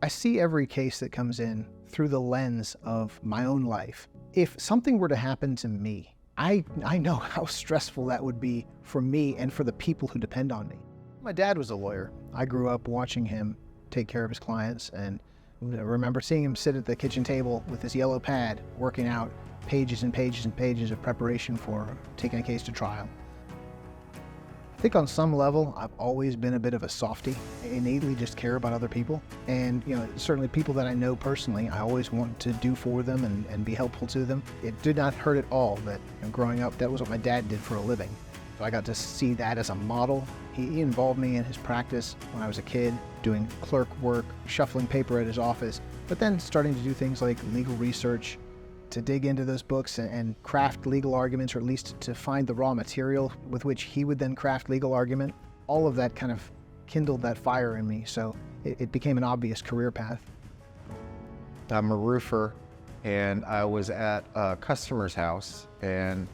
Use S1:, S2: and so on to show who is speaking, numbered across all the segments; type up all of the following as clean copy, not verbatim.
S1: I see every case that comes in through the lens of my own life. If something were to happen to me, I know how stressful that would be for me and for the people who depend on me. My dad was a lawyer. I grew up watching him take care of his clients, and I remember seeing him sit at the kitchen table with his yellow pad, working out pages and pages and pages of preparation for taking a case to trial. I think on some level, I've always been a bit of a softie. I innately just care about other people. And certainly people that I know personally, I always want to do for them and be helpful to them. It did not hurt at all that growing up, that was what my dad did for a living. So I got to see that as a model. He involved me in his practice when I was a kid, doing clerk work, shuffling paper at his office, but then starting to do things like legal research, to dig into those books and craft legal arguments, or at least to find the raw material with which he would then craft legal argument. All of that kind of kindled that fire in me, so it became an obvious career path.
S2: I'm a roofer, and I was at a customer's house and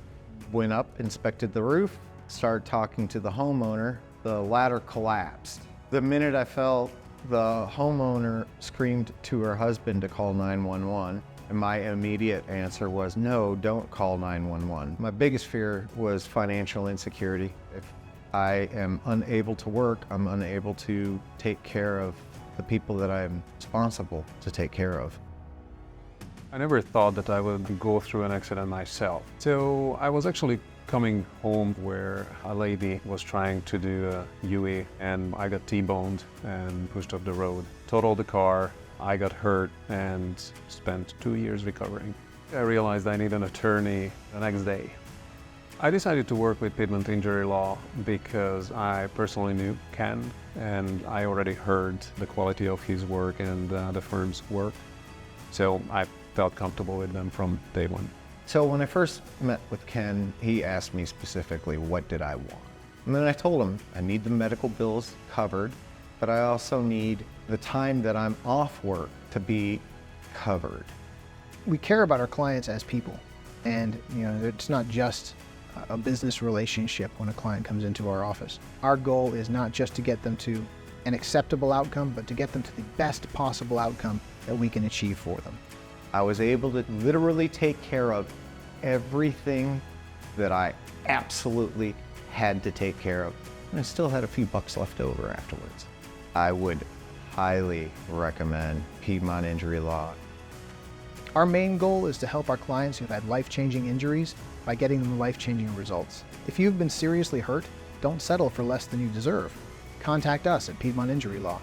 S2: went up, inspected the roof, started talking to the homeowner. The ladder collapsed. The minute I fell, the homeowner screamed to her husband to call 911. And my immediate answer was, no, don't call 911. My biggest fear was financial insecurity. If I am unable to work, I'm unable to take care of the people that I'm responsible to take care of.
S3: I never thought that I would go through an accident myself. So I was actually coming home where a lady was trying to do a UE, and I got T-boned and pushed off the road. Totaled the car. I got hurt and spent 2 years recovering. I realized I need an attorney the next day. I decided to work with Piedmont Injury Law because I personally knew Ken, and I already heard the quality of his work and the firm's work. So I felt comfortable with them from day one.
S2: So when I first met with Ken, he asked me specifically, what did I want? And then I told him, I need the medical bills covered, but I also need the time that I'm off work to be covered.
S1: We care about our clients as people, and it's not just a business relationship when a client comes into our office. Our goal is not just to get them to an acceptable outcome, but to get them to the best possible outcome that we can achieve for them.
S2: I was able to literally take care of everything that I absolutely had to take care of, and I still had a few bucks left over afterwards. I would highly recommend Piedmont Injury Law.
S1: Our main goal is to help our clients who've had life-changing injuries by getting them life-changing results. If you've been seriously hurt, don't settle for less than you deserve. Contact us at Piedmont Injury Law.